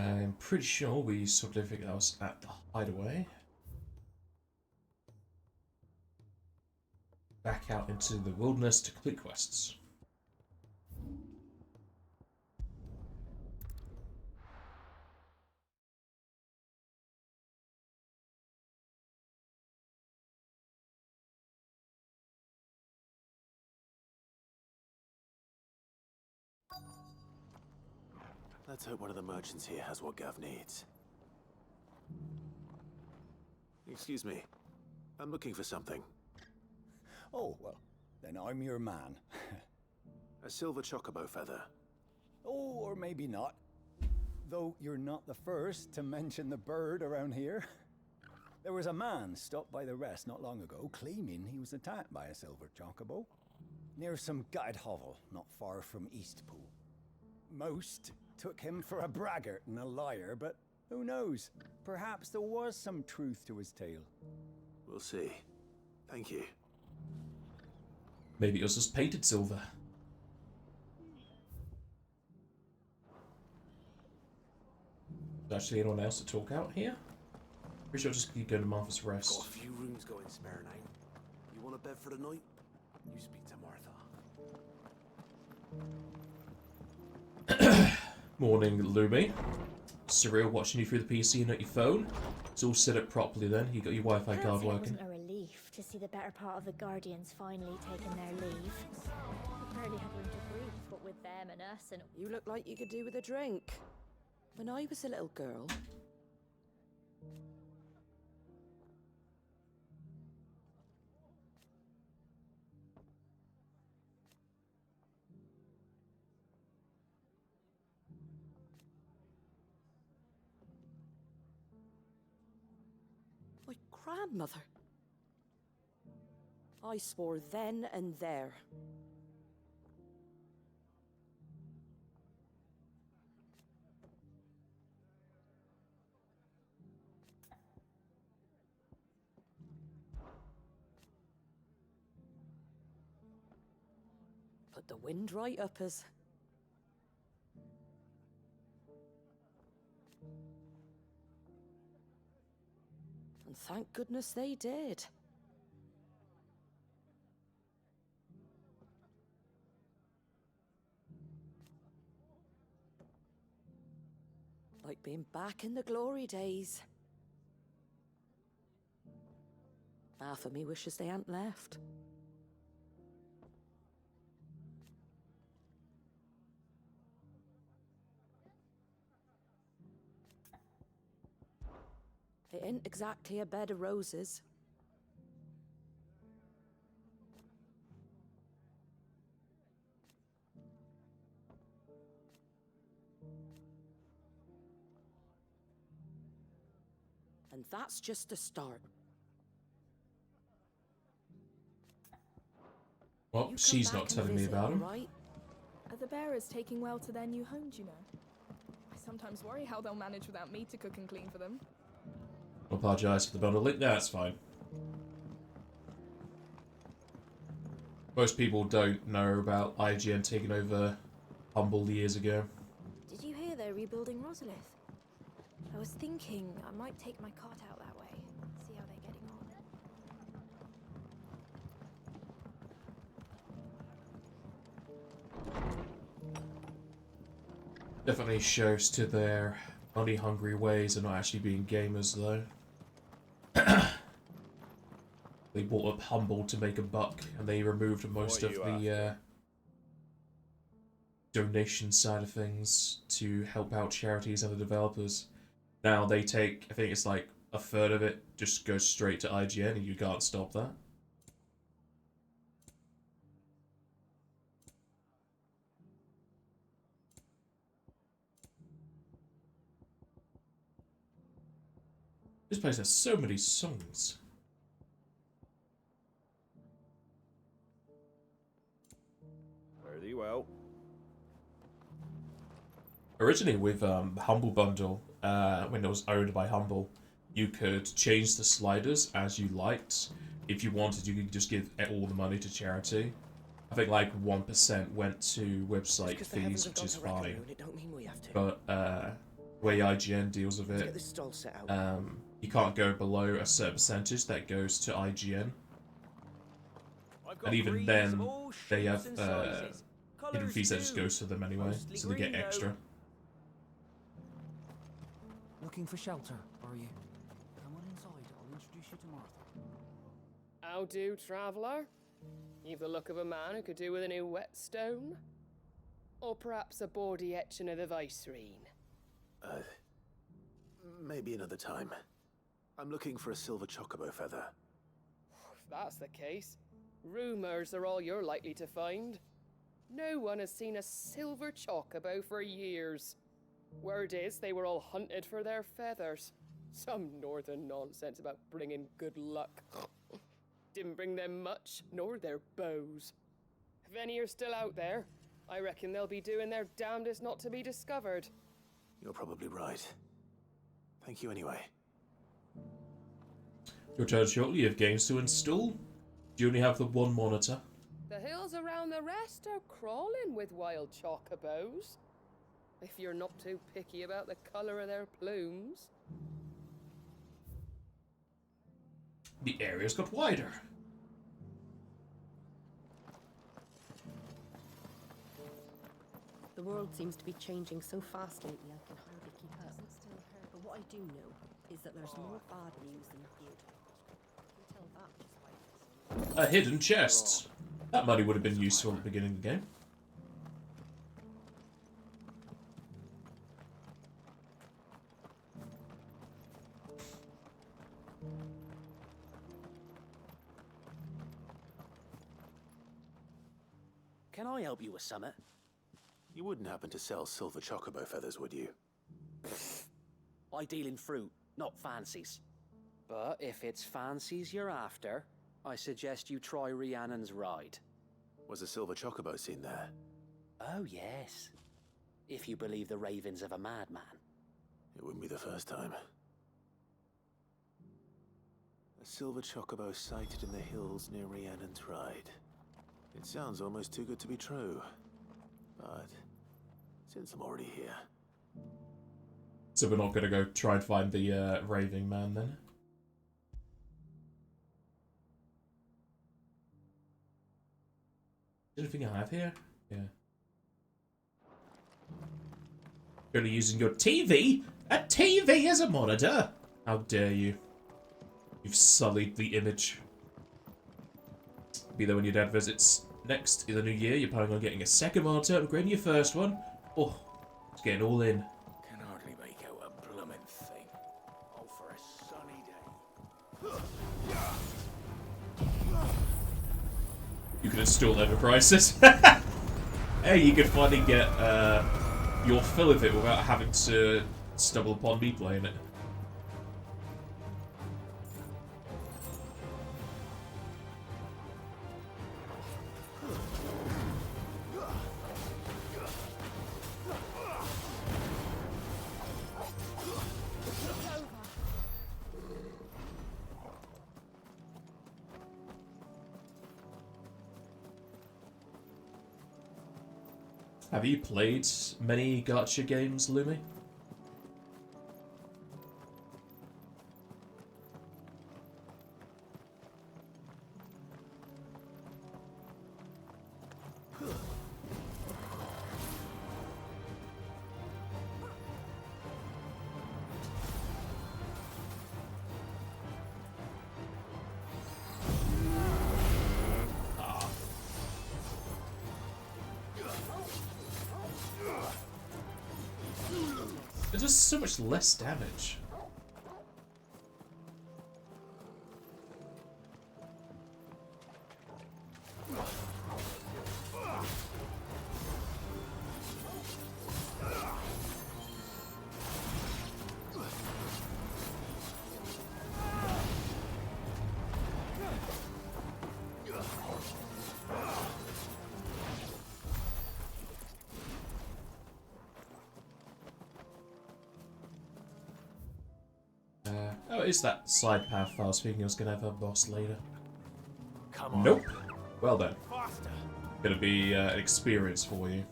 I'm pretty sure we sort of everything else at the hideaway. Back out into the wilderness to complete quests. Let's hope one of the merchants here has what Gav needs. Excuse me. I'm looking for something. Oh, well, then I'm your man. A silver chocobo feather. Oh, or maybe not. Though you're not the first to mention the bird around here. There was a man stopped by the rest not long ago, claiming he was attacked by a silver chocobo. Near some gutted hovel, not far from Eastpool. Most took him for a braggart and a liar, but who knows? Perhaps there was some truth to his tale. We'll see. Thank you. Maybe it was just painted silver. Is there actually anyone else to talk out here? Pretty sure I'll just keep going to Martha's Rest. Got a few rooms going spare now. You want a bed for the night? You speak to Martha. Morning, Lumi. Surreal watching you through the PC and not your phone. It's all set up properly then. You got your Wi-Fi card working. It wasn't a relief to see the better part of the Guardians finally taking their leave. We barely had room to breathe, what with them and us and... You look like you could do with a drink. When I was a little girl... My grandmother. I swore then and there. Put the wind right up us. And thank goodness they did. Like being back in the glory days. Half of me wishes they hadn't left. It ain't exactly a bed of roses. And that's just the start. Well, she's not telling me about him. Right? Are the bearers taking well to their new homes, you know? I sometimes worry how they'll manage without me to cook and clean for them. I'll apologise for the bundle link. That's fine. Most people don't know about IGN taking over Humble years ago. Did you hear they're rebuilding Rosalith? I was thinking I might take my cot out that way, see how they're getting on. Definitely shows to their money-hungry ways and not actually being gamers, though. They bought up Humble to make a buck, and they removed most of the donation side of things to help out charities and the developers. Now they take, I think it's like a third of it, just goes straight to IGN, and you can't stop that. This place has so many songs. Very well. Originally with Humble Bundle, when it was owned by Humble, you could change the sliders as you liked. If you wanted, you could just give all the money to charity. I think like 1% went to website fees, which is fine. But way IGN deals with Let's it. get this stall set out. You can't go below a certain percentage that goes to IGN. And even then, they have hidden fees that just goes to them anyway, so they get extra. Looking for shelter, are you? Come on inside, I'll introduce you to Martha. How do, traveller? You've the look of a man who could do with a new whetstone. Or perhaps a bawdy etching of the Vicereine. Maybe another time. I'm looking for a silver chocobo feather. If that's the case, rumours are all you're likely to find. No one has seen a silver chocobo for years. Word is they were all hunted for their feathers. Some northern nonsense about bringing good luck. Didn't bring them much, nor their bows. If any are still out there, I reckon they'll be doing their damnedest not to be discovered. You're probably right. Thank you anyway. Your turn shortly, you have games to install. Do you only have the one monitor? The hills around the rest are crawling with wild chocobos. If you're not too picky about the colour of their plumes. The area's got wider. The world seems to be changing so fast lately I can hardly keep up. But what I do know is that there's more bad news than good. I can tell that just by this. A hidden chest. That money would have been useful at the beginning of the game. Can I help you with summit? You wouldn't happen to sell silver chocobo feathers, would you? I deal in fruit, not fancies. But if it's fancies you're after, I suggest you try Rhiannon's ride. Was a silver chocobo seen there? Oh, yes. If you believe the ravings of a madman. It wouldn't be the first time. A silver chocobo sighted in the hills near Rhiannon's ride. It sounds almost too good to be true. But since I'm already here... So we're not going to go try and find the raving man then? Anything I have here? Yeah. You're only using your TV? A TV as a monitor? How dare you? You've sullied the image. Be there when your dad visits next in the new year. You're planning on getting a second monitor, upgrading your first one. Oh, it's getting all in. Can hardly make out a bloomin' thing. Oh, for a sunny day. You can install Ever Crisis. Hey, you could finally get your fill of it without having to stumble upon me playing it. Have you played many gacha games, Lumi? It does so much less damage. Oh, it is that side path I was thinking I was going to have a boss later. Come on. Nope. Well then. Faster. Gonna be an experience for you.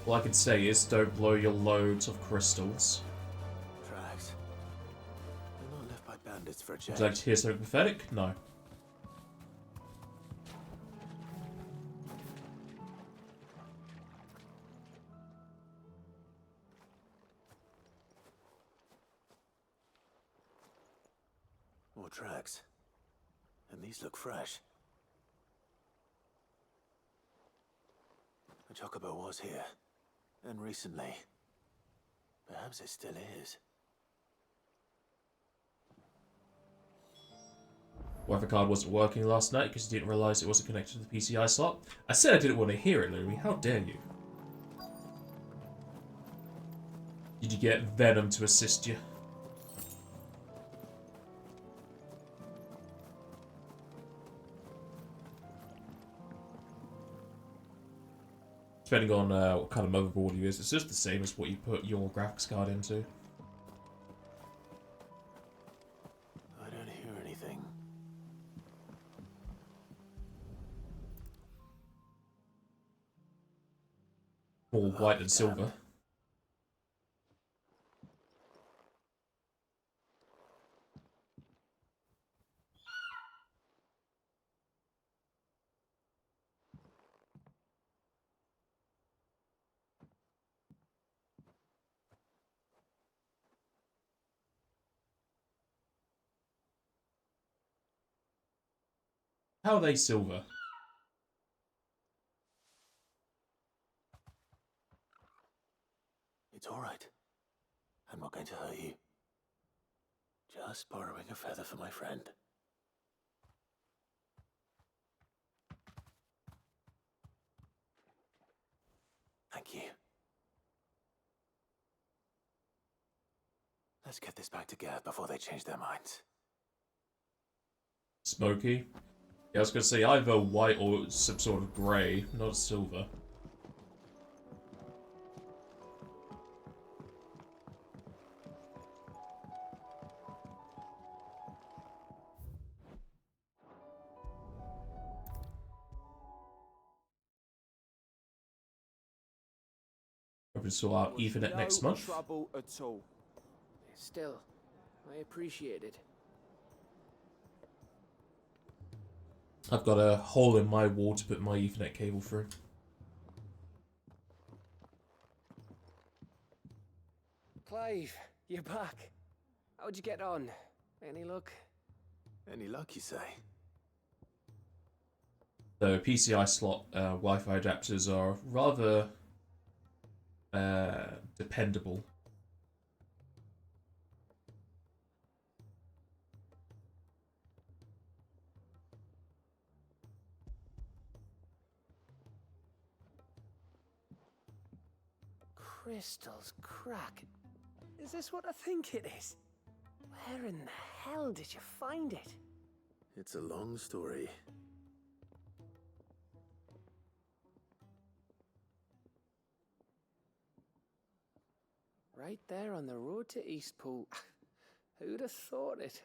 All I can say is don't blow your loads of crystals. Tracks. They're not left by bandits for a change. Would you like to hear something pathetic? No. More tracks. And these look fresh. The chocobo was here. And recently. Perhaps it still is. Weather card wasn't working last night because you didn't realise it wasn't connected to the PCI slot. I said I didn't want to hear it, Louis. How dare you? Did you get Venom to assist you? Depending on what kind of motherboard you use, it's just the same as what you put your graphics card into. I don't hear anything. All white and silver. How are they silver? It's all right. I'm not going to hurt you. Just borrowing a feather for my friend. Thank you. Let's get this back to Gav before they change their minds. Smoky? Yeah, I was going to say either white or some sort of grey, not silver. Probably sort out Ethernet next month. Trouble at all. Still, I appreciate it. I've got a hole in my wall to put my Ethernet cable through. Clive, you're back. How'd you get on? Any luck? Any luck, you say? The PCI slot Wi-Fi adapters are rather dependable. Crystals crack. Is this what I think it is? Where in the hell did you find it? It's a long story. Right there on the road to Eastpool. Who'd have thought it?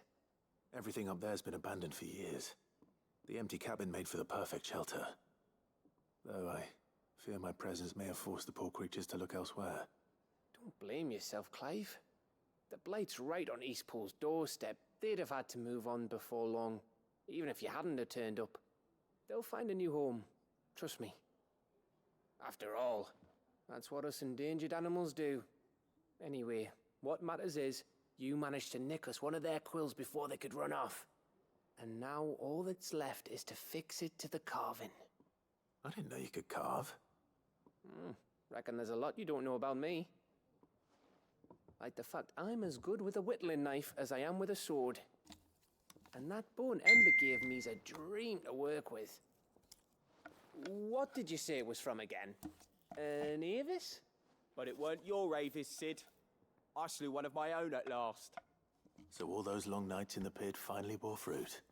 Everything up there's been abandoned for years. The empty cabin made for the perfect shelter. Though I fear my presence may have forced the poor creatures to look elsewhere. Don't blame yourself, Clive. The Blight's right on Eastpool's doorstep. They'd have had to move on before long, even if you hadn't have turned up. They'll find a new home. Trust me. After all, that's what us endangered animals do. Anyway, what matters is, you managed to nick us one of their quills before they could run off. And now all that's left is to fix it to the carving. I didn't know you could carve. Reckon there's a lot you don't know about me. Like the fact I'm as good with a whittling knife as I am with a sword. And that bone Ember gave me's a dream to work with. What did you say it was from again? An Avis? But it weren't your Avis, Sid. I slew one of my own at last. So all those long nights in the pit finally bore fruit.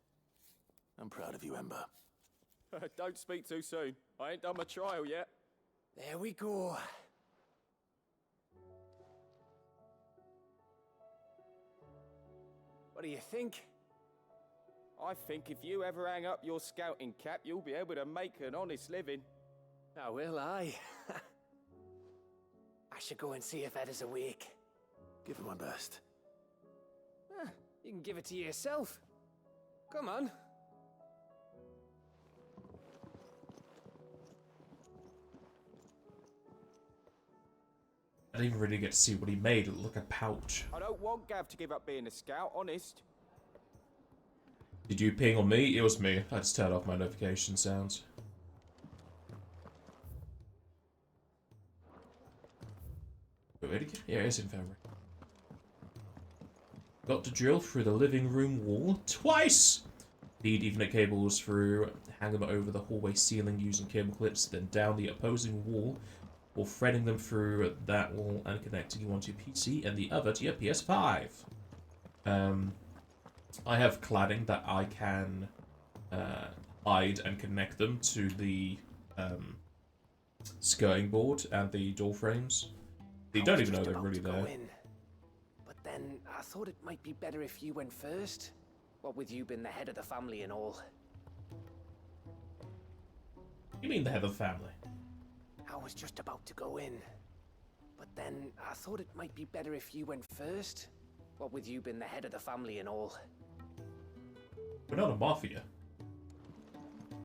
I'm proud of you, Ember. Don't speak too soon. I ain't done my trial yet. There we go. What do you think? I think if you ever hang up your scouting cap, you'll be able to make an honest living. Now will I? I should go and see if Ed is awake. Give it my best. You can give it to yourself. Come on. I didn't even really get to see what he made. It looked like a pouch. I don't want Gav to give up being a scout, honest. Did you ping on me? It was me. I just turned off my notification sounds. Wait, where'd it go? Yeah, it's infirmary. Got to drill through the living room wall twice! Feed Ethernet cables through, hang them over the hallway ceiling using cable clips, then down the opposing wall, or threading them through that wall and connecting one to your PC and the other to your PS5. I have cladding that I can hide and connect them to the skirting board and the door frames. You don't even know they're really there. But then I thought it might be better if you went first. What with you being the head of the family and all. You mean the head of the family? I was just about to go in. But then I thought it might be better if you went first. What with you being the head of the family and all. We're not a mafia.